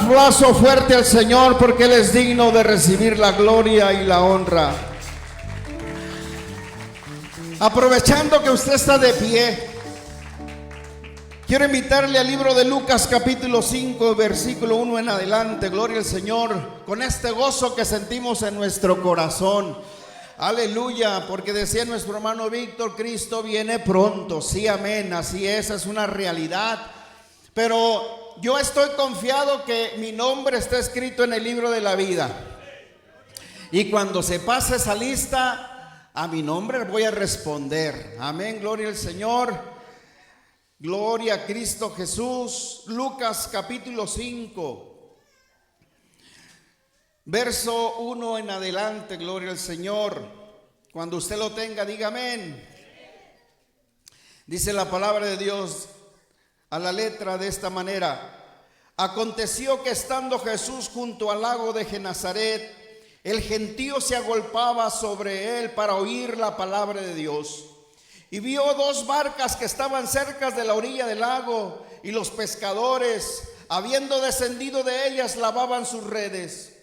aplauso fuerte al Señor porque Él es digno de recibir la gloria y la honra. Aprovechando que usted está de pie, quiero invitarle al libro de Lucas capítulo 5, versículo 1 en adelante. Gloria al Señor, con este gozo que sentimos en nuestro corazón. Aleluya, porque decía nuestro hermano Víctor, Cristo viene pronto. Sí, amén, así es una realidad. Pero yo estoy confiado que mi nombre está escrito en el libro de la vida. Y cuando se pase esa lista, a mi nombre voy a responder. Amén, gloria al Señor. Gloria a Cristo Jesús. Lucas capítulo 5, verso 1 en adelante. Gloria al Señor. Cuando usted lo tenga, diga amén. Dice la palabra de Dios a la letra de esta manera: aconteció que estando Jesús junto al lago de Genezaret, el gentío se agolpaba sobre él para oír la palabra de Dios. Y vio dos barcas que estaban cerca de la orilla del lago, y los pescadores, habiendo descendido de ellas, lavaban sus redes.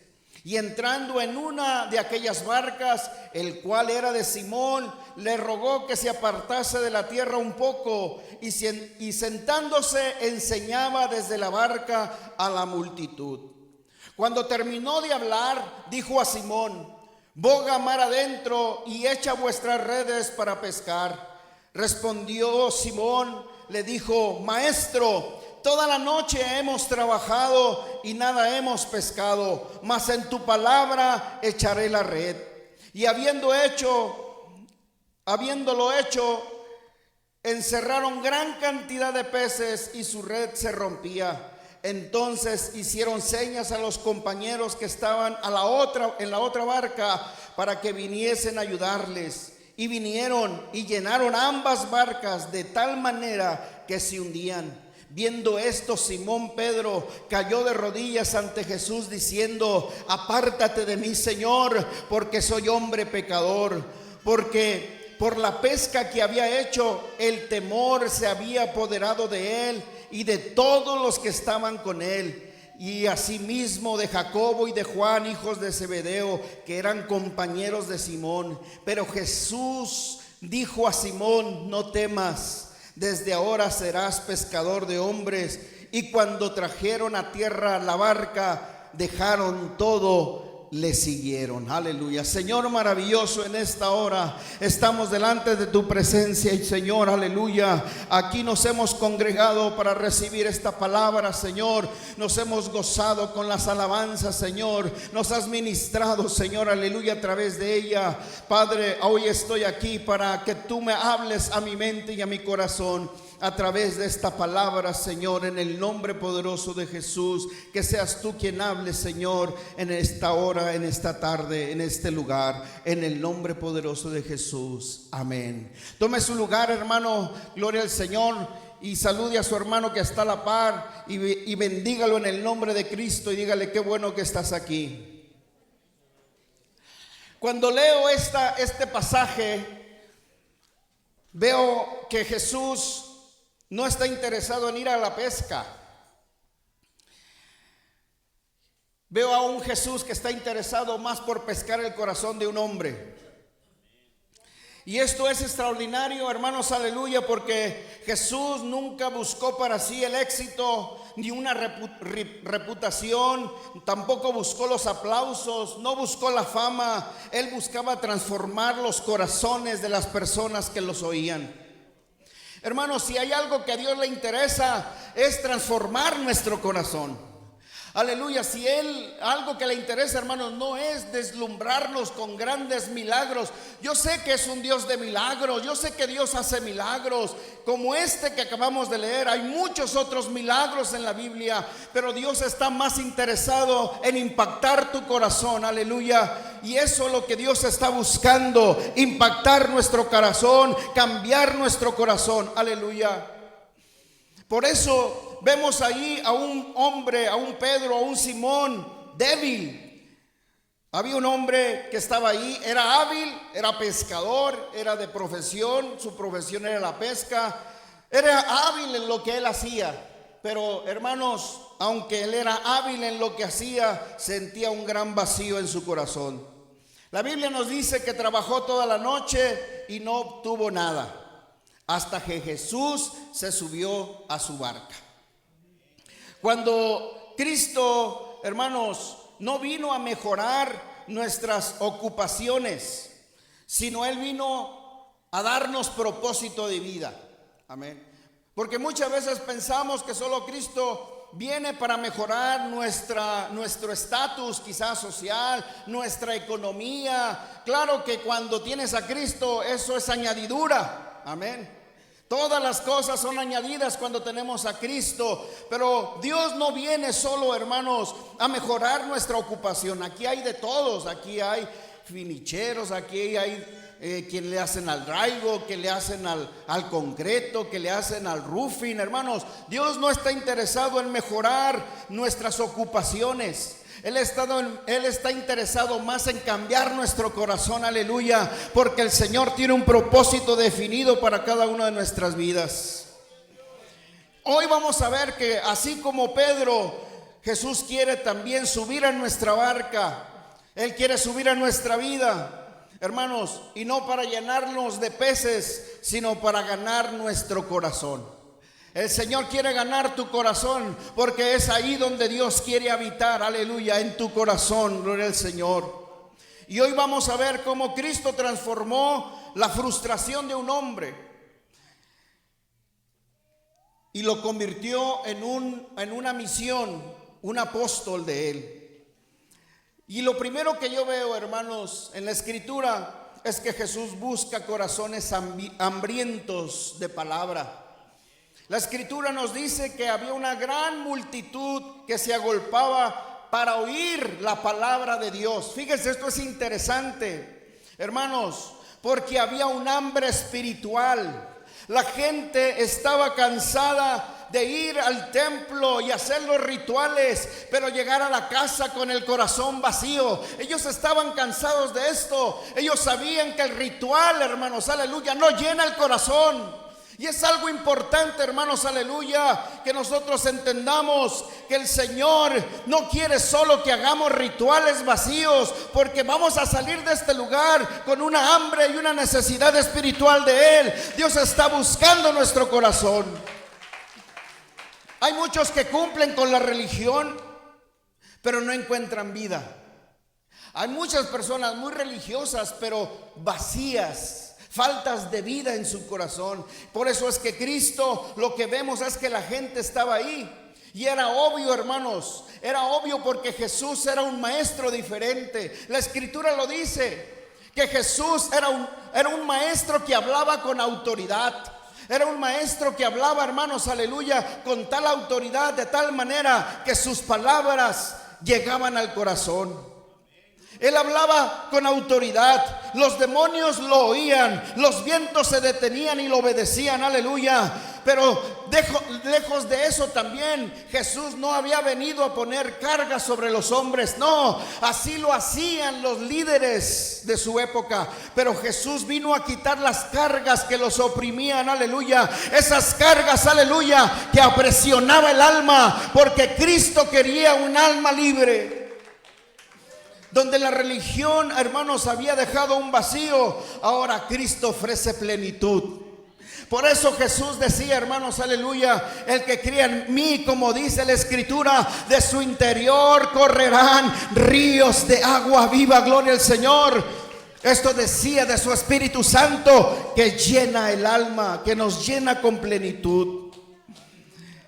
Y entrando en una de aquellas barcas, el cual era de Simón, le rogó que se apartase de la tierra un poco, y sentándose enseñaba desde la barca a la multitud. Cuando terminó de hablar, dijo a Simón: boga mar adentro y echa vuestras redes para pescar. Respondió Simón, le dijo: maestro, toda la noche hemos trabajado y nada hemos pescado, mas en tu palabra echaré la red. Y habiéndolo hecho, encerraron gran cantidad de peces y su red se rompía. Entonces hicieron señas a los compañeros que estaban en la otra barca para que viniesen a ayudarles. Y vinieron y llenaron ambas barcas de tal manera que se hundían. Viendo esto, Simón Pedro cayó de rodillas ante Jesús diciendo: apártate de mí, Señor, porque soy hombre pecador. Porque por la pesca que había hecho, el temor se había apoderado de él y de todos los que estaban con él. Y asimismo de Jacobo y de Juan, hijos de Zebedeo, que eran compañeros de Simón. Pero Jesús dijo a Simón: no temas, desde ahora serás pescador de hombres. Y cuando trajeron a tierra la barca, dejaron todo, le siguieron. Aleluya. Señor maravilloso, en esta hora estamos delante de tu presencia. Y Señor, aleluya, aquí nos hemos congregado para recibir esta palabra. Señor, nos hemos gozado con las alabanzas. Señor, nos has ministrado, Señor, aleluya, a través de ella. Padre, hoy estoy aquí para que tú me hables a mi mente y a mi corazón a través de esta palabra, Señor, en el nombre poderoso de Jesús. Que seas tú quien hable, Señor, en esta hora, en esta tarde, en este lugar, en el nombre poderoso de Jesús. Amén. Tome su lugar, hermano, gloria al Señor, y salude a su hermano que está a la par y bendígalo en el nombre de Cristo y dígale: qué bueno que estás aquí. Cuando leo este pasaje, veo que Jesús no está interesado en ir a la pesca. Veo a un Jesús que está interesado más por pescar el corazón de un hombre. Y esto es extraordinario, hermanos, aleluya, porque Jesús nunca buscó para sí el éxito ni una reputación, tampoco buscó los aplausos, no buscó la fama. Él buscaba transformar los corazones de las personas que los oían. Hermanos, si hay algo que a Dios le interesa, es transformar nuestro corazón. Aleluya. Si algo que le interesa, hermanos, no es deslumbrarnos con grandes milagros. Yo sé que es un Dios de milagros. Yo sé que Dios hace milagros como este que acabamos de leer. Hay muchos otros milagros en la Biblia, pero Dios está más interesado en impactar tu corazón. Aleluya. Y eso es lo que Dios está buscando: impactar nuestro corazón, cambiar nuestro corazón. Aleluya. Por eso vemos ahí a un hombre, a un Pedro, a un Simón débil. Había un hombre que estaba ahí, era hábil, era pescador, era de profesión, su profesión era la pesca, era hábil en lo que él hacía. Pero hermanos, aunque él era hábil en lo que hacía, sentía un gran vacío en su corazón. La Biblia nos dice que trabajó toda la noche y no obtuvo nada, hasta que Jesús se subió a su barca. Cuando Cristo, hermanos, no vino a mejorar nuestras ocupaciones, sino Él vino a darnos propósito de vida. Amén. Porque muchas veces pensamos que solo Cristo viene para mejorar nuestro estatus quizás social, nuestra economía. Claro que cuando tienes a Cristo eso es añadidura. Amén. Todas las cosas son añadidas cuando tenemos a Cristo. Pero Dios no viene solo, hermanos, a mejorar nuestra ocupación. Aquí hay de todos. Aquí hay finicheros, aquí hay quien le hacen al drywall, que le hacen al concreto, que le hacen al roofing. Hermanos, Dios no está interesado en mejorar nuestras ocupaciones. Él está interesado más en cambiar nuestro corazón, aleluya, porque el Señor tiene un propósito definido para cada una de nuestras vidas. Hoy vamos a ver que así como Pedro, Jesús quiere también subir a nuestra barca. Él quiere subir a nuestra vida, hermanos, y no para llenarnos de peces, sino para ganar nuestro corazón. El Señor quiere ganar tu corazón, porque es ahí donde Dios quiere habitar, aleluya, en tu corazón, gloria al Señor. Y hoy vamos a ver cómo Cristo transformó la frustración de un hombre y lo convirtió en una misión, un apóstol de Él. Y lo primero que yo veo, hermanos, en la Escritura es que Jesús busca corazones hambrientos de palabra. La Escritura nos dice que había una gran multitud que se agolpaba para oír la palabra de Dios. Fíjense, esto es interesante, hermanos, porque había un hambre espiritual. La gente estaba cansada de ir al templo y hacer los rituales, pero llegar a la casa con el corazón vacío. Ellos estaban cansados de esto. Ellos sabían que el ritual, hermanos, aleluya, no llena el corazón. Y es algo importante, hermanos, aleluya, que nosotros entendamos que el Señor no quiere solo que hagamos rituales vacíos, porque vamos a salir de este lugar con una hambre y una necesidad espiritual de Él. Dios está buscando nuestro corazón. Hay muchos que cumplen con la religión, pero no encuentran vida. Hay muchas personas muy religiosas, pero vacías, faltas de vida en su corazón. Por eso es que Cristo, lo que vemos es que la gente estaba ahí. Y era obvio, hermanos, era obvio porque Jesús era un maestro diferente. La Escritura lo dice, que Jesús era un maestro que hablaba con autoridad. Era un maestro que hablaba, hermanos, aleluya, con tal autoridad, de tal manera que sus palabras llegaban al corazón. Él hablaba con autoridad, los demonios lo oían, los vientos se detenían y lo obedecían, aleluya. Pero lejos de eso también, Jesús no había venido a poner cargas sobre los hombres, no, así lo hacían los líderes de su época. Pero Jesús vino a quitar las cargas que los oprimían, aleluya. Esas cargas, aleluya, que apresionaba el alma, porque Cristo quería un alma libre. Donde la religión, hermanos, había dejado un vacío, ahora Cristo ofrece plenitud. Por eso Jesús decía, hermanos, aleluya, el que cree en mí, como dice la Escritura, de su interior correrán ríos de agua viva, gloria al Señor. Esto decía de su Espíritu Santo que llena el alma, que nos llena con plenitud.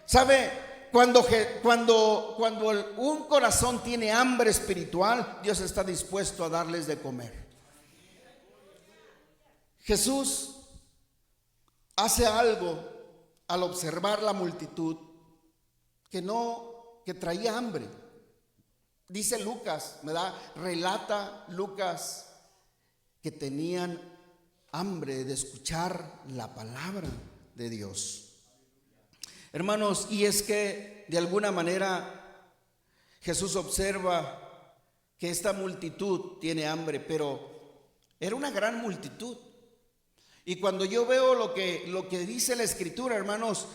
¿Sabe? Cuando un corazón tiene hambre espiritual, Dios está dispuesto a darles de comer. Jesús hace algo al observar la multitud que traía hambre. Dice Lucas, relata Lucas que tenían hambre de escuchar la palabra de Dios. Hermanos, y es que de alguna manera Jesús observa que esta multitud tiene hambre, pero era una gran multitud. Y cuando yo veo lo que dice la Escritura, hermanos,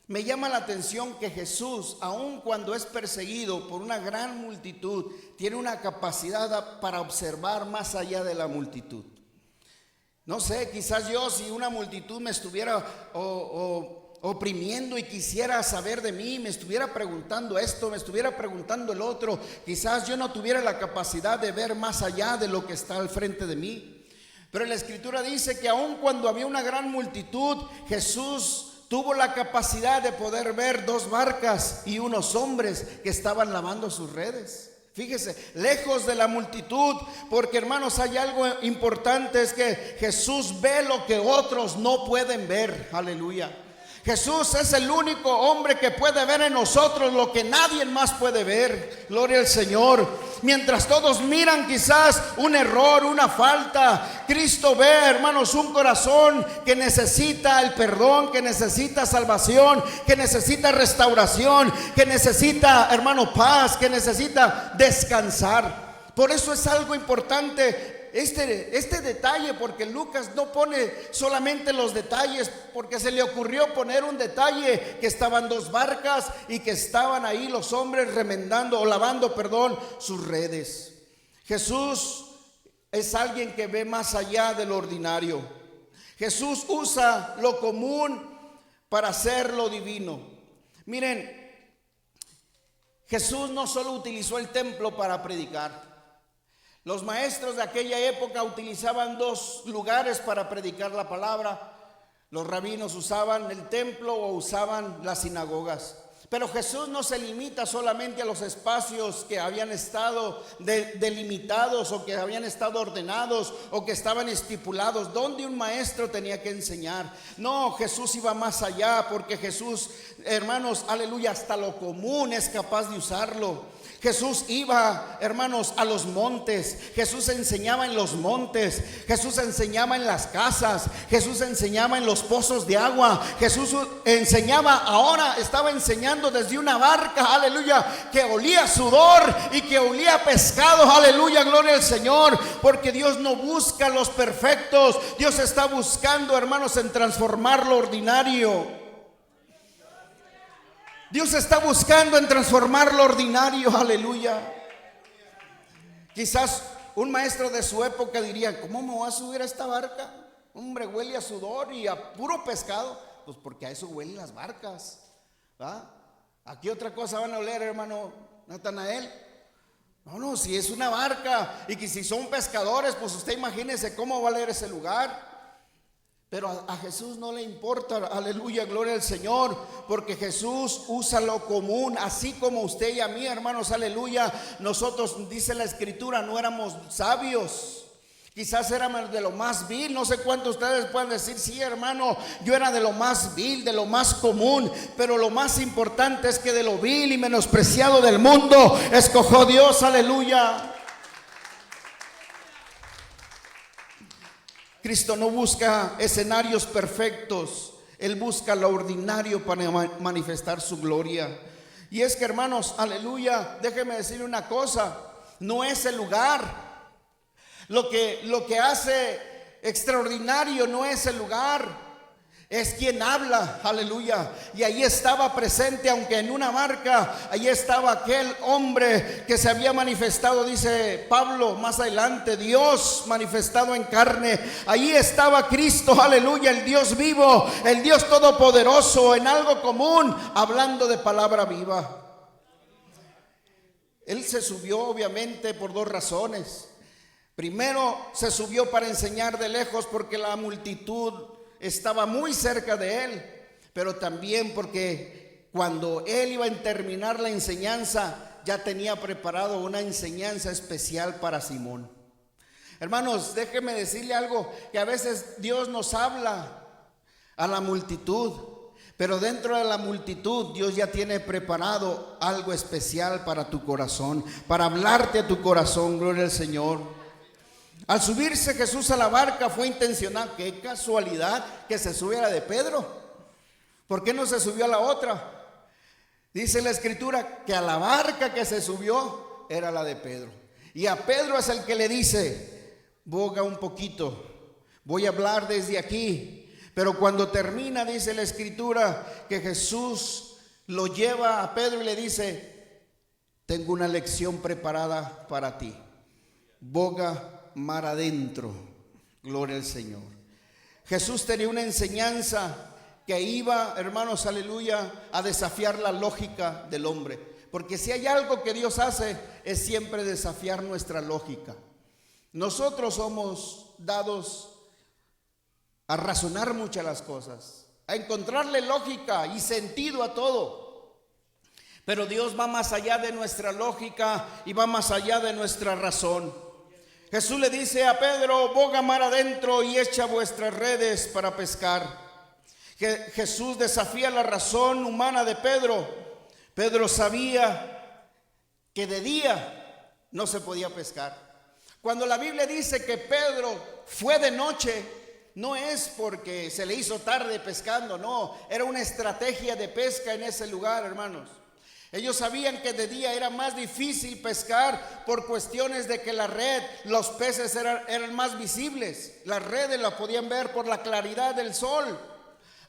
Me llama la atención que Jesús, aun cuando es perseguido por una gran multitud, tiene una capacidad para observar más allá de la multitud. No sé, quizás yo, si una multitud me estuviera oprimiendo y quisiera saber de mí, me estuviera preguntando esto, me estuviera preguntando el otro, quizás yo no tuviera la capacidad de ver más allá de lo que está al frente de mí. Pero la Escritura dice que aun cuando había una gran multitud, Jesús tuvo la capacidad de poder ver 2 barcas y unos hombres que estaban lavando sus redes. Fíjese, lejos de la multitud, porque hermanos, hay algo importante, es que Jesús ve lo que otros no pueden ver. Aleluya. Jesús es el único hombre que puede ver en nosotros lo que nadie más puede ver. Gloria al Señor. Mientras todos miran quizás un error, una falta, Cristo ve, hermanos, un corazón que necesita el perdón, que necesita salvación, que necesita restauración, que necesita, hermano, paz, que necesita descansar. Por eso es algo importante este detalle, porque Lucas no pone solamente los detalles, porque se le ocurrió poner un detalle, que estaban 2 barcas y que estaban ahí los hombres remendando o lavando, sus redes. Jesús es alguien que ve más allá de lo ordinario. Jesús usa lo común para hacer lo divino. Miren, Jesús no solo utilizó el templo para predicar. Los maestros de aquella época utilizaban 2 lugares para predicar la palabra. Los rabinos usaban el templo o usaban las sinagogas. Pero Jesús no se limita solamente a los espacios que habían estado delimitados o que habían estado ordenados o que estaban estipulados donde un maestro tenía que enseñar. No, Jesús iba más allá, porque Jesús, hermanos, aleluya, hasta lo común es capaz de usarlo. Jesús iba, hermanos, a los montes. Jesús enseñaba en los montes. Jesús enseñaba en las casas. Jesús enseñaba en los pozos de agua. Jesús enseñaba, ahora estaba enseñando desde una barca, aleluya, que olía sudor y que olía pescado, aleluya, gloria al Señor. Porque Dios no busca los perfectos. Dios está buscando, hermanos, en transformar lo ordinario. Dios está buscando en transformar lo ordinario, aleluya. Quizás un maestro de su época diría: ¿cómo me voy a subir a esta barca? Hombre, huele a sudor y a puro pescado. Pues porque a eso huelen las barcas, ¿va? ¿A qué otra cosa van a oler, hermano Natanael? No, si es una barca y que si son pescadores, pues usted imagínese cómo va a oler ese lugar. Pero a Jesús no le importa, aleluya, gloria al Señor, porque Jesús usa lo común, así como usted y a mí, hermanos, aleluya. Nosotros, dice la Escritura, no éramos sabios, quizás éramos de lo más vil. No sé cuántos de ustedes pueden decir: sí, hermano, yo era de lo más vil, de lo más común. Pero lo más importante es que de lo vil y menospreciado del mundo escogió Dios, aleluya. Cristo no busca escenarios perfectos, Él busca lo ordinario para manifestar su gloria. Y es que, hermanos, aleluya, déjeme decirle una cosa: no es el lugar. Lo que hace extraordinario no es el lugar, es quien habla, aleluya. Y ahí estaba presente, aunque en una barca, ahí estaba aquel hombre que se había manifestado, dice Pablo más adelante, Dios manifestado en carne. Ahí estaba Cristo, aleluya, el Dios vivo, el Dios todopoderoso, en algo común, hablando de palabra viva. Él se subió obviamente por 2 razones. Primero, se subió para enseñar de lejos, porque la multitud estaba muy cerca de él, pero también porque cuando él iba a terminar la enseñanza, ya tenía preparado una enseñanza especial para Simón. Hermanos, déjenme decirle algo, que a veces Dios nos habla a la multitud, pero dentro de la multitud Dios ya tiene preparado algo especial para tu corazón, para hablarte a tu corazón, gloria al Señor. Al subirse Jesús a la barca fue intencional. Qué casualidad que se subiera de Pedro. ¿Por qué no se subió a la otra? Dice la Escritura que a la barca que se subió era la de Pedro. Y a Pedro es el que le dice: boga un poquito, voy a hablar desde aquí. Pero cuando termina, dice la Escritura, que Jesús lo lleva a Pedro y le dice: tengo una lección preparada para ti. Boga mar adentro. Gloria al Señor. Jesús tenía una enseñanza que iba, hermanos, aleluya, a desafiar la lógica del hombre. Porque si hay algo que Dios hace, es siempre desafiar nuestra lógica. Nosotros somos dados a razonar muchas las cosas, a encontrarle lógica y sentido a todo. Pero Dios va más allá de nuestra lógica y va más allá de nuestra razón. Jesús le dice a Pedro: boga mar adentro y echa vuestras redes para pescar. Jesús desafía la razón humana de Pedro. Pedro sabía que de día no se podía pescar. Cuando la Biblia dice que Pedro fue de noche, no es porque se le hizo tarde pescando, no, era una estrategia de pesca en ese lugar, hermanos. Ellos sabían que de día era más difícil pescar por cuestiones de que la red, los peces eran más visibles. Las redes las podían ver por la claridad del sol.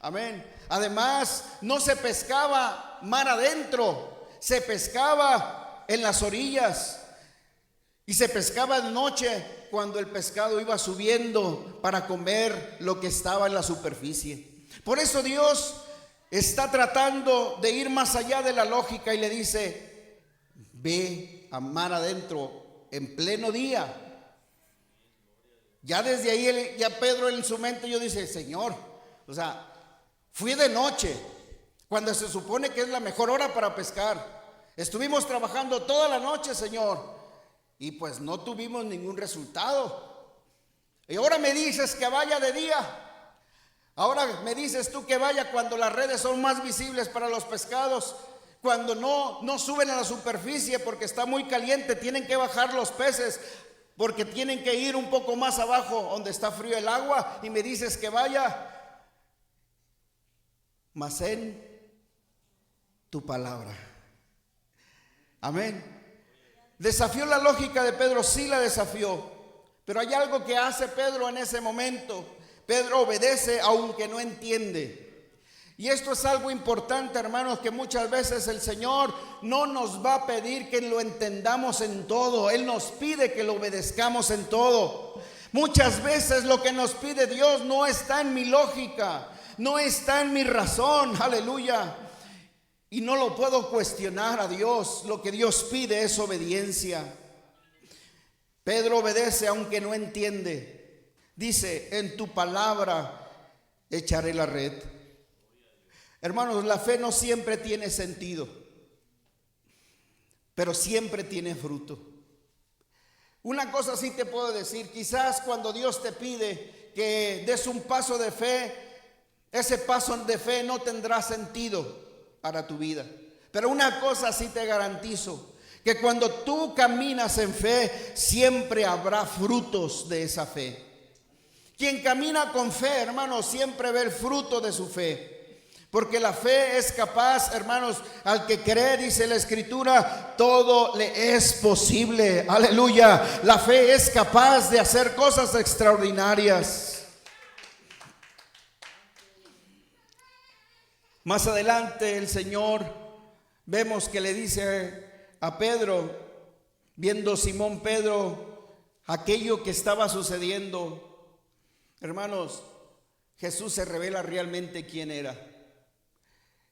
Amén. Además, no se pescaba mar adentro, se pescaba en las orillas y se pescaba de noche cuando el pescado iba subiendo para comer lo que estaba en la superficie. Por eso Dios está tratando de ir más allá de la lógica y le dice: ve a mar adentro en pleno día. Ya desde ahí ya Pedro en su mente yo dice: Señor, o sea, fui de noche, cuando se supone que es la mejor hora para pescar. Estuvimos trabajando toda la noche, Señor, y pues no tuvimos ningún resultado. Y ahora me dices que vaya de día. Ahora me dices tú que vaya cuando las redes son más visibles para los pescados, cuando no suben a la superficie porque está muy caliente, tienen que bajar los peces porque tienen que ir un poco más abajo donde está frío el agua, y me dices que vaya. Mas en tu palabra. Amén. Desafió la lógica de Pedro, sí la desafió, pero hay algo que hace Pedro en ese momento. Pedro obedece aunque no entiende. Y esto es algo importante, hermanos, que muchas veces el Señor no nos va a pedir que lo entendamos en todo. Él nos pide que lo obedezcamos en todo. Muchas veces lo que nos pide Dios no está en mi lógica, no está en mi razón, aleluya. Y no lo puedo cuestionar a Dios. Lo que Dios pide es obediencia. Pedro obedece aunque no entiende. Dice: en tu palabra echaré la red. Hermanos, la fe no siempre tiene sentido, pero siempre tiene fruto. Una cosa sí te puedo decir: quizás cuando Dios te pide que des un paso de fe, ese paso de fe no tendrá sentido para tu vida. Pero una cosa sí te garantizo: que cuando tú caminas en fe, siempre habrá frutos de esa fe. Quien camina con fe, hermanos, siempre ve el fruto de su fe. Porque la fe es capaz, hermanos, al que cree, dice la Escritura, todo le es posible. Aleluya. La fe es capaz de hacer cosas extraordinarias. Más adelante el Señor, vemos que le dice a Pedro, viendo Simón Pedro aquello que estaba sucediendo. Hermanos, Jesús se revela realmente quién era.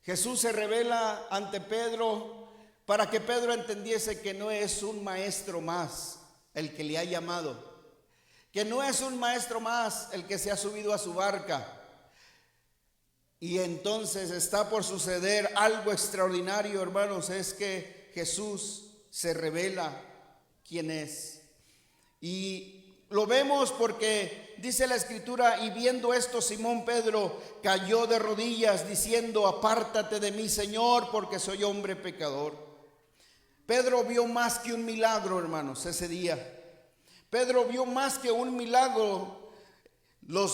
Jesús se revela ante Pedro para que Pedro entendiese que no es un maestro más el que le ha llamado, que no es un maestro más el que se ha subido a su barca. Y entonces está por suceder algo extraordinario, hermanos, es que Jesús se revela quién es. Y lo vemos porque dice la Escritura: y viendo esto, Simón Pedro cayó de rodillas diciendo: apártate de mí, Señor, porque soy hombre pecador. Pedro vio más que un milagro, hermanos, ese día. Pedro vio más que un milagro.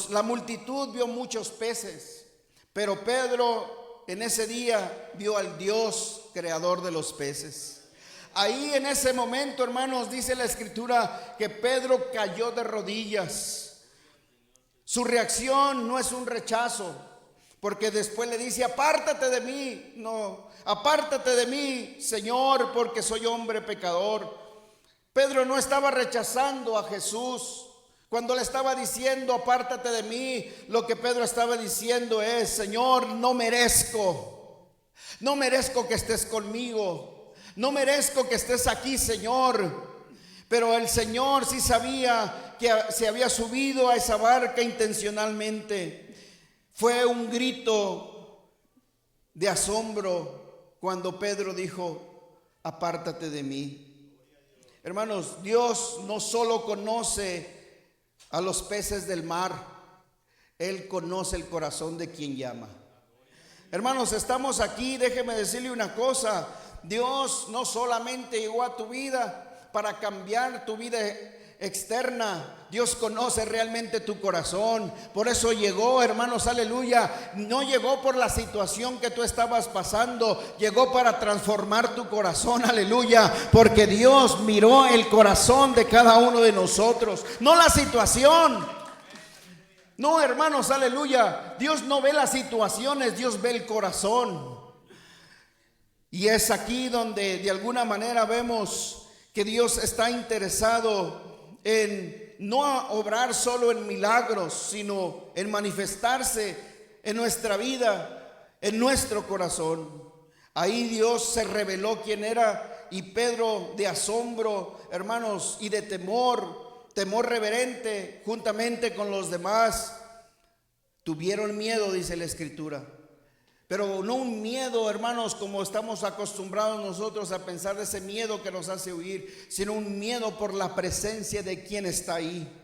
La multitud vio muchos peces, pero Pedro en ese día vio al Dios creador de los peces. Ahí en ese momento, hermanos, dice la Escritura que Pedro cayó de rodillas. Su reacción no es un rechazo, porque después le dice: apártate de mí. No, apártate de mí, Señor, porque soy hombre pecador. Pedro no estaba rechazando a Jesús. Cuando le estaba diciendo: apártate de mí, lo que Pedro estaba diciendo es: Señor, no merezco que estés conmigo, no merezco que estés aquí, Señor. Pero el Señor sí sabía que se había subido a esa barca intencionalmente. Fue un grito de asombro cuando Pedro dijo: apártate de mí. Hermanos, Dios no solo conoce a los peces del mar, Él conoce el corazón de quien llama. Hermanos, estamos aquí, déjeme decirle una cosa: Dios no solamente llegó a tu vida para cambiar tu vida externa, Dios conoce realmente tu corazón. Por eso llegó, hermanos, aleluya. No llegó por la situación que tú estabas pasando, llegó para transformar tu corazón, aleluya. Porque Dios miró el corazón de cada uno de nosotros, no la situación. No, hermanos, aleluya. Dios no ve las situaciones, Dios ve el corazón. Y es aquí donde de alguna manera vemos que Dios está interesado en no obrar solo en milagros, sino en manifestarse en nuestra vida, en nuestro corazón. Ahí Dios se reveló quién era, y Pedro, de asombro, hermanos, y de temor reverente, juntamente con los demás, tuvieron miedo, dice la Escritura. Pero no un miedo, hermanos, como estamos acostumbrados nosotros a pensar, de ese miedo que nos hace huir, sino un miedo por la presencia de quien está ahí.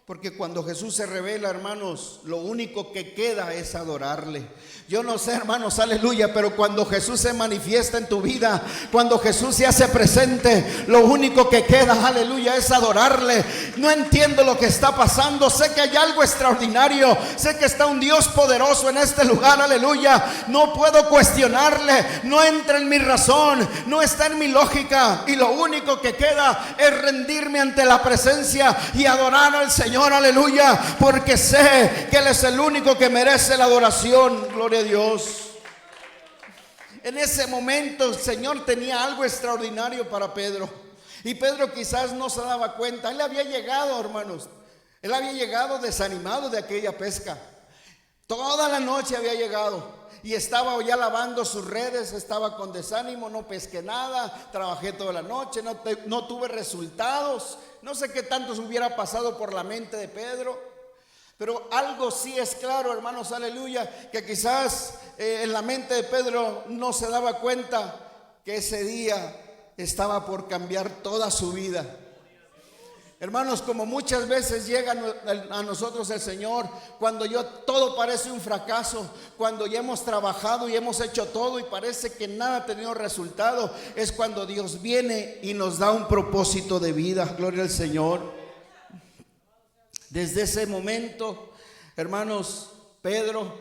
Porque cuando Jesús se revela, hermanos, lo único que queda es adorarle. Yo no sé, hermanos, aleluya, pero cuando Jesús se manifiesta en tu vida, cuando Jesús se hace presente, lo único que queda, aleluya, es adorarle. No entiendo lo que está pasando, sé que hay algo extraordinario, sé que está un Dios poderoso en este lugar, aleluya. No puedo cuestionarle, no entra en mi razón, no está en mi lógica, y lo único que queda es rendirme ante la presencia y adorar al Señor. Aleluya, porque sé que Él es el único que merece la adoración. Gloria a Dios. En ese momento el Señor tenía algo extraordinario para Pedro, y Pedro quizás no se daba cuenta. Él había llegado, hermanos, él había llegado desanimado de aquella pesca. Toda la noche había llegado y estaba ya lavando sus redes, estaba con desánimo: no pesqué nada, trabajé toda la noche, no tuve resultados. No sé qué tanto se hubiera pasado por la mente de Pedro, pero algo sí es claro, hermanos, aleluya, que quizás en la mente de Pedro no se daba cuenta que ese día estaba por cambiar toda su vida. Hermanos, como muchas veces llega a nosotros el Señor cuando todo parece un fracaso, cuando ya hemos trabajado y hemos hecho todo y parece que nada ha tenido resultado, es cuando Dios viene y nos da un propósito de vida. Gloria al Señor. Desde ese momento, hermanos, Pedro,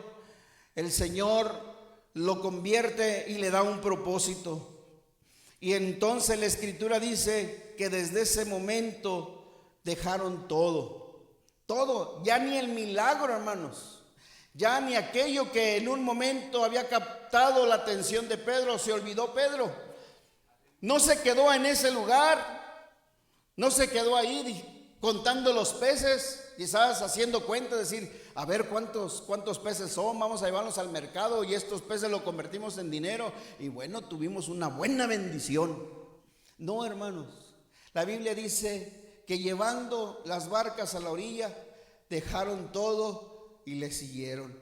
el Señor lo convierte y le da un propósito. Y entonces la Escritura dice que desde ese momento dejaron todo, ya ni el milagro, hermanos, ya ni aquello que en un momento había captado la atención de Pedro, se olvidó Pedro. No se quedó en ese lugar, no se quedó ahí contando los peces, quizás haciendo cuenta, decir: a ver cuántos peces son, vamos a llevarlos al mercado y estos peces los convertimos en dinero y bueno, tuvimos una buena bendición. No, hermanos, la Biblia dice que llevando las barcas a la orilla, dejaron todo y le siguieron.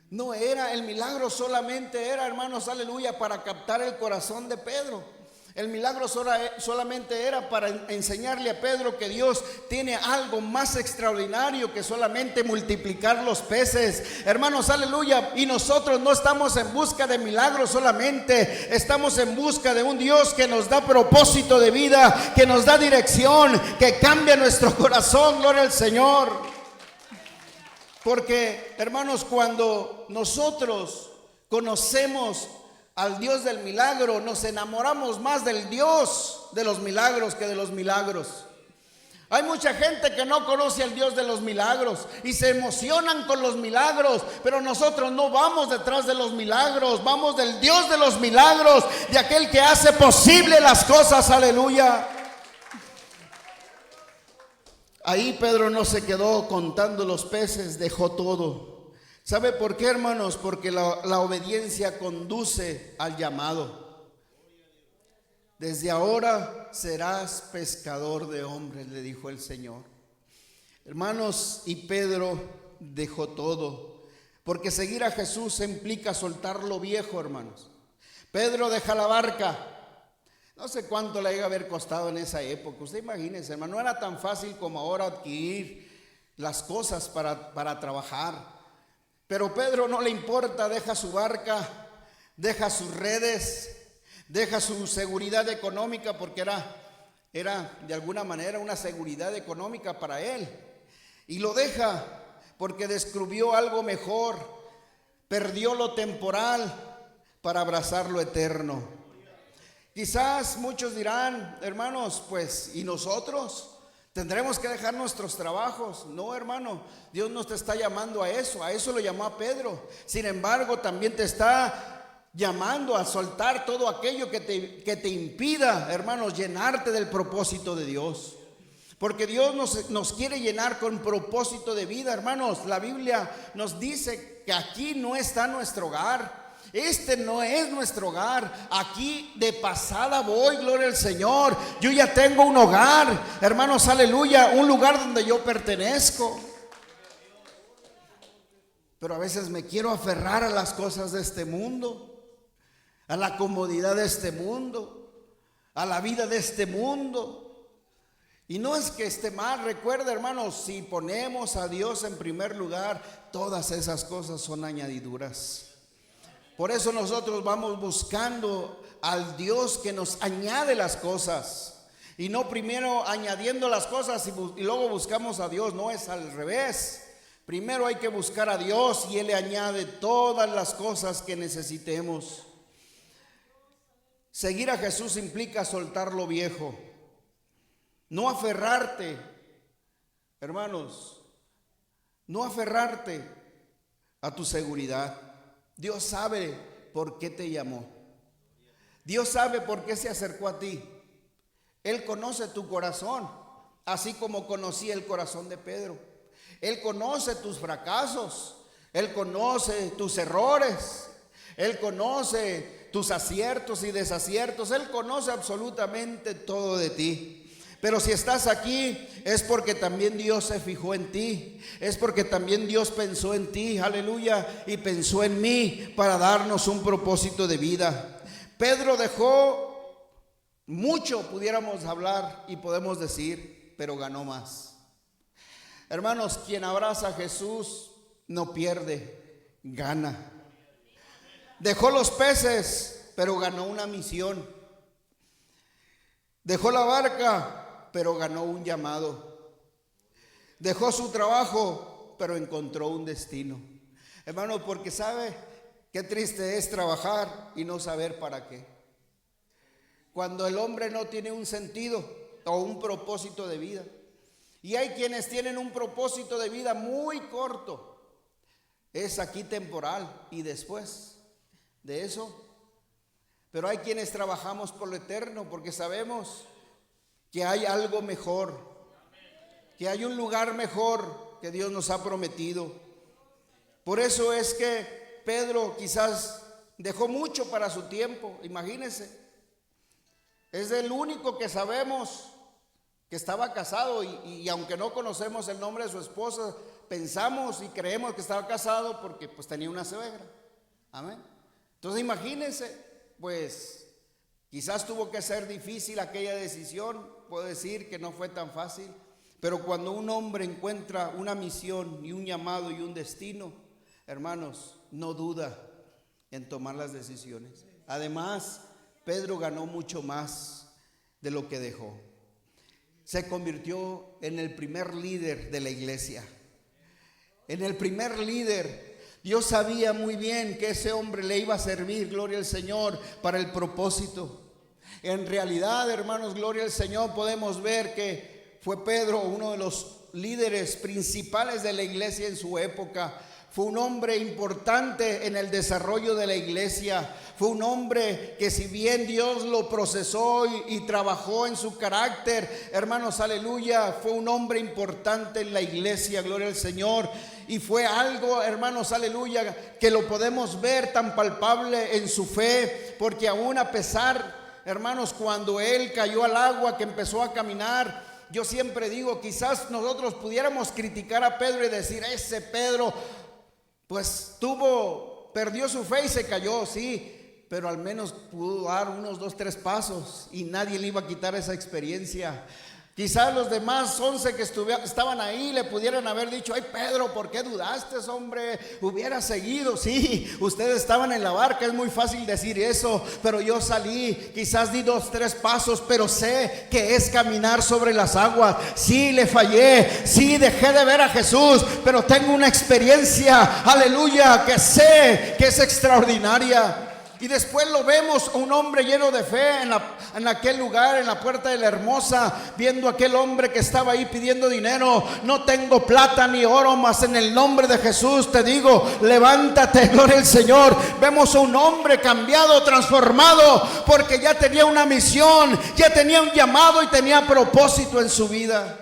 No era el milagro, solamente era, hermanos, aleluya, para captar el corazón de Pedro. El milagro solamente era para enseñarle a Pedro que Dios tiene algo más extraordinario que solamente multiplicar los peces. Hermanos, aleluya. Y nosotros no estamos en busca de milagros solamente, estamos en busca de un Dios que nos da propósito de vida, que nos da dirección, que cambia nuestro corazón. Gloria al Señor. Porque, hermanos, cuando nosotros conocemos al Dios del milagro, nos enamoramos más del Dios de los milagros que de los milagros. Hay mucha gente que no conoce al Dios de los milagros y se emocionan con los milagros, pero nosotros no vamos detrás de los milagros, vamos del Dios de los milagros, de aquel que hace posible las cosas, aleluya. Ahí Pedro no se quedó contando los peces, dejó todo. ¿Sabe por qué, hermanos? Porque la obediencia conduce al llamado. Desde ahora serás pescador de hombres, le dijo el Señor. Hermanos, y Pedro dejó todo, porque seguir a Jesús implica soltar lo viejo, hermanos. Pedro deja la barca. No sé cuánto le iba a haber costado en esa época. Usted imagínese, hermano, no era tan fácil como ahora adquirir las cosas para trabajar. Pero Pedro no le importa, deja su barca, deja sus redes, deja su seguridad económica, porque era de alguna manera una seguridad económica para él. Y lo deja porque descubrió algo mejor, perdió lo temporal para abrazar lo eterno. Quizás muchos dirán, hermanos, pues, ¿y nosotros? ¿Tendremos que dejar nuestros trabajos? No, hermano, Dios no te está llamando a eso lo llamó a Pedro. Sin embargo, también te está llamando a soltar todo aquello que te impida, hermanos, llenarte del propósito de Dios. Porque Dios nos quiere llenar con propósito de vida, hermanos. La Biblia nos dice que aquí no está nuestro hogar. Este no es nuestro hogar. Aquí de pasada voy, gloria al Señor. Yo ya tengo un hogar, hermanos, aleluya, un lugar donde yo pertenezco. Pero a veces me quiero aferrar a las cosas de este mundo, a la comodidad de este mundo, a la vida de este mundo. Y no es que esté mal. Recuerda, hermanos, si ponemos a Dios en primer lugar, todas esas cosas son añadiduras. Por eso nosotros vamos buscando al Dios que nos añade las cosas, y no primero añadiendo las cosas y luego buscamos a Dios. No, es al revés. Primero hay que buscar a Dios y Él le añade todas las cosas que necesitemos. Seguir a Jesús implica soltar lo viejo, no aferrarte, hermanos, no aferrarte a tu seguridad. Dios sabe por qué te llamó. Dios sabe por qué se acercó a ti. Él conoce tu corazón, así como conocía el corazón de Pedro. Él conoce tus fracasos, Él conoce tus errores, Él conoce tus aciertos y desaciertos. Él conoce absolutamente todo de ti. Pero si estás aquí es porque también Dios se fijó en ti, es porque también Dios pensó en ti, aleluya, y pensó en mí para darnos un propósito de vida. Pedro dejó mucho, pudiéramos hablar y podemos decir, pero ganó más. Hermanos, quien abraza a Jesús no pierde, gana. Dejó los peces, pero ganó una misión. Dejó la barca, pero ganó un llamado. Dejó su trabajo, pero encontró un destino. Hermano, porque sabe qué triste es trabajar y no saber para qué. Cuando el hombre no tiene un sentido o un propósito de vida. Y hay quienes tienen un propósito de vida muy corto. Es aquí temporal y después de eso. Pero hay quienes trabajamos por lo eterno porque sabemos que hay algo mejor, que hay un lugar mejor que Dios nos ha prometido. Por eso es que Pedro quizás dejó mucho para su tiempo. Imagínense, es el único que sabemos que estaba casado y aunque no conocemos el nombre de su esposa, pensamos y creemos que estaba casado porque pues tenía una suegra. Amén. Entonces imagínense, pues quizás tuvo que ser difícil aquella decisión. Puedo decir que no fue tan fácil, pero cuando un hombre encuentra una misión y un llamado y un destino, hermanos, no duda en tomar las decisiones. Además, Pedro ganó mucho más de lo que dejó. Se convirtió en el primer líder de la iglesia. En el primer líder. Dios sabía muy bien que ese hombre le iba a servir, gloria al Señor, para el propósito. En realidad, hermanos, gloria al Señor, podemos ver que Fue Pedro uno de los líderes principales de la iglesia en su época. Fue un hombre importante en el desarrollo de la iglesia. Fue un hombre que, si bien Dios lo procesó y trabajó en su carácter, hermanos, aleluya, fue un hombre importante en la iglesia, gloria al Señor. Y fue algo, hermanos, aleluya, que lo podemos ver tan palpable en su fe, porque aún a pesar, hermanos, cuando él cayó al agua, que empezó a caminar, yo siempre digo, quizás nosotros pudiéramos criticar a Pedro y decir, ese Pedro pues perdió su fe y se cayó, sí, pero al menos pudo dar unos 2, 3 pasos y nadie le iba a quitar esa experiencia. Quizás los demás 11 que estaban ahí le pudieran haber dicho, ay Pedro, ¿por qué dudaste, hombre? Hubiera seguido. Sí, ustedes estaban en la barca, es muy fácil decir eso, pero yo salí, quizás di 2, 3 pasos, pero sé que es caminar sobre las aguas. Sí, le fallé, sí, dejé de ver a Jesús, pero tengo una experiencia, aleluya, que sé que es extraordinaria. Y después lo vemos, un hombre lleno de fe en aquel lugar, en la puerta de la Hermosa, viendo a aquel hombre que estaba ahí pidiendo dinero. No tengo plata ni oro, mas en el nombre de Jesús te digo, levántate, gloria al Señor. Vemos a un hombre cambiado, transformado, porque ya tenía una misión, ya tenía un llamado y tenía propósito en su vida.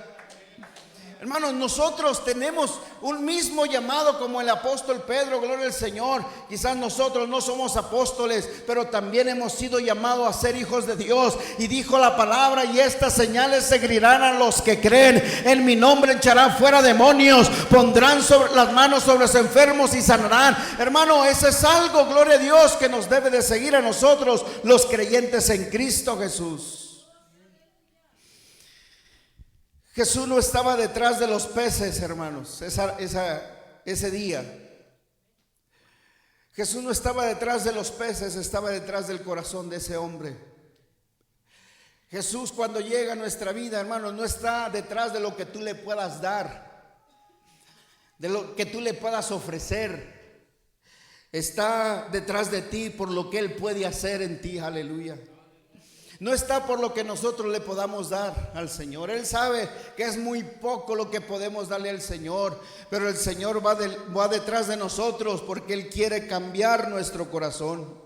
Hermanos, nosotros tenemos un mismo llamado como el apóstol Pedro, gloria al Señor. Quizás nosotros no somos apóstoles, pero también hemos sido llamados a ser hijos de Dios. Y dijo la palabra, y estas señales seguirán a los que creen. En mi nombre echarán fuera demonios, pondrán las manos sobre los enfermos y sanarán. Hermano, eso es algo, gloria a Dios, que nos debe de seguir a nosotros, los creyentes en Cristo Jesús. Jesús no estaba detrás de los peces, hermanos, ese día. Jesús no estaba detrás de los peces, estaba detrás del corazón de ese hombre. Jesús, cuando llega a nuestra vida, hermanos, no está detrás de lo que tú le puedas dar, de lo que tú le puedas ofrecer. Está detrás de ti por lo que Él puede hacer en ti, aleluya. No está por lo que nosotros le podamos dar al Señor. Él sabe que es muy poco lo que podemos darle al Señor, pero el Señor va detrás de nosotros porque Él quiere cambiar nuestro corazón.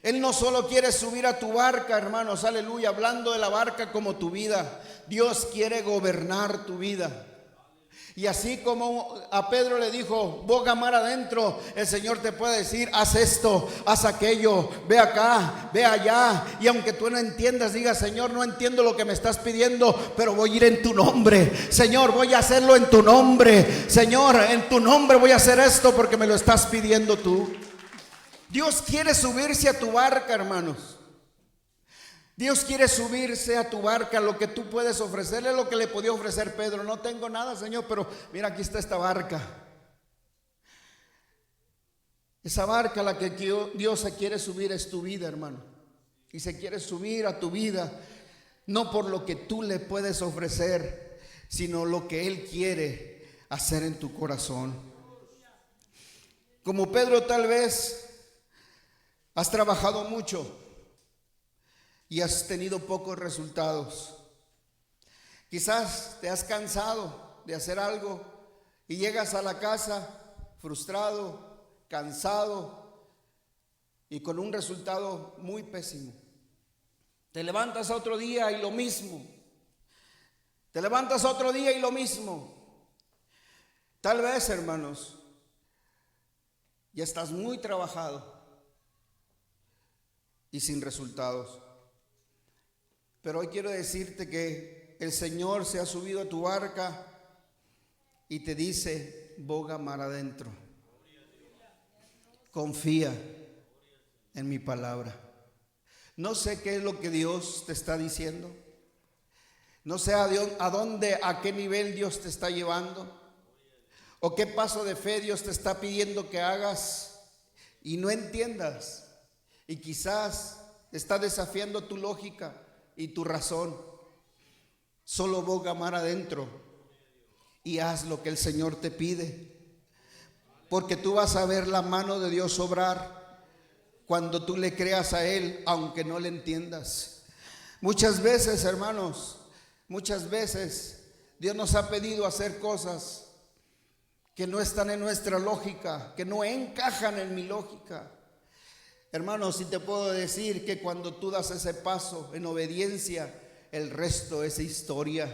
Él no solo quiere subir a tu barca, hermanos, aleluya, hablando de la barca como tu vida. Dios quiere gobernar tu vida. Y así como a Pedro le dijo, boga mar adentro, el Señor te puede decir, haz esto, haz aquello, ve acá, ve allá. Y aunque tú no entiendas, diga, Señor, no entiendo lo que me estás pidiendo, pero voy a ir en tu nombre. Señor, voy a hacerlo en tu nombre. Señor, en tu nombre voy a hacer esto porque me lo estás pidiendo tú. Dios quiere subirse a tu barca, hermanos. Dios quiere subirse a tu barca. Lo que tú puedes ofrecerle es lo que le podía ofrecer Pedro. No tengo nada, Señor, pero mira, aquí está esta barca. Esa barca a la que Dios se quiere subir es tu vida, hermano. Y se quiere subir a tu vida, no por lo que tú le puedes ofrecer, sino lo que Él quiere hacer en tu corazón. Como Pedro, tal vez has trabajado mucho y has tenido pocos resultados. Quizás te has cansado de hacer algo y llegas a la casa frustrado, cansado y con un resultado muy pésimo. Te levantas otro día y lo mismo. Te levantas otro día y lo mismo. Tal vez, hermanos, ya estás muy trabajado y sin resultados. Pero hoy quiero decirte que el Señor se ha subido a tu barca y te dice, boga mar adentro. Confía en mi palabra. No sé qué es lo que Dios te está diciendo. No sé a dónde, a qué nivel Dios te está llevando. O qué paso de fe Dios te está pidiendo que hagas y no entiendas. Y quizás está desafiando tu lógica y tu razón. Solo boga mar adentro y haz lo que el Señor te pide, porque tú vas a ver la mano de Dios obrar cuando tú le creas a Él, aunque no le entiendas. Muchas veces, hermanos, Muchas veces Dios nos ha pedido hacer cosas que no están en nuestra lógica, que no encajan en mi lógica. Hermanos, si te puedo decir que cuando tú das ese paso en obediencia, el resto es historia.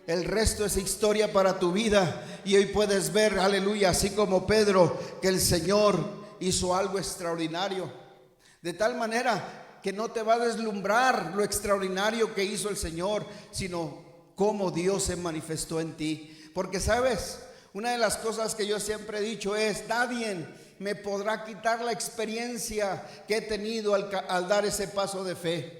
El resto es historia para tu vida. Y hoy puedes ver, aleluya, así como Pedro, que el Señor hizo algo extraordinario. De tal manera que no te va a deslumbrar lo extraordinario que hizo el Señor, sino cómo Dios se manifestó en ti. Porque sabes, una de las cosas que yo siempre he dicho es: nadie me podrá quitar la experiencia que he tenido al dar ese paso de fe.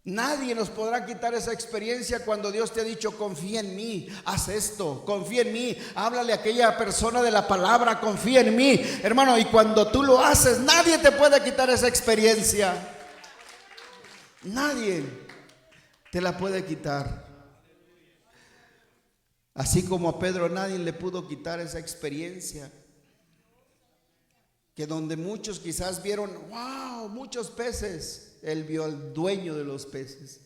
Nadie nos podrá quitar esa experiencia cuando Dios te ha dicho: confía en mí, haz esto, confía en mí, háblale a aquella persona de la palabra, confía en mí, hermano. Y cuando tú lo haces, nadie te puede quitar esa experiencia. Nadie te la puede quitar. Así como a Pedro nadie le pudo quitar esa experiencia, que donde muchos quizás vieron, wow, muchos peces, él vio al dueño de los peces.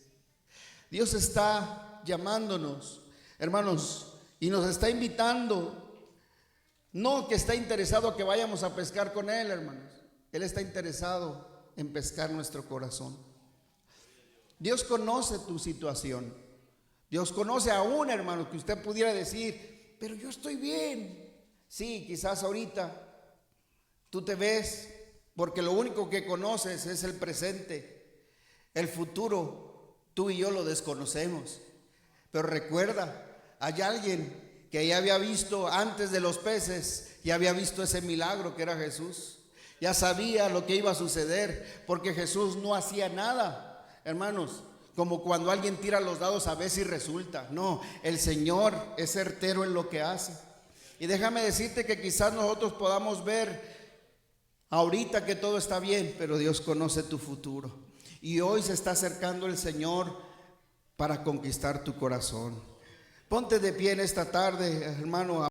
Dios está llamándonos, hermanos, y nos está invitando. No que está interesado a que vayamos a pescar con Él, hermanos. Él está interesado en pescar nuestro corazón. Dios conoce tu situación. Dios conoce aún, hermano, que usted pudiera decir: pero yo estoy bien. Sí, quizás ahorita tú te ves, porque lo único que conoces es el presente. El futuro, tú y yo lo desconocemos. Pero recuerda, hay alguien que ya había visto antes de los peces, ya había visto ese milagro que era Jesús. Ya sabía lo que iba a suceder, porque Jesús no hacía nada, hermanos, como cuando alguien tira los dados a ver si resulta. No, el Señor es certero en lo que hace. Y déjame decirte que quizás nosotros podamos ver ahorita que todo está bien, pero Dios conoce tu futuro. Y hoy se está acercando el Señor para conquistar tu corazón. Ponte de pie en esta tarde, hermano.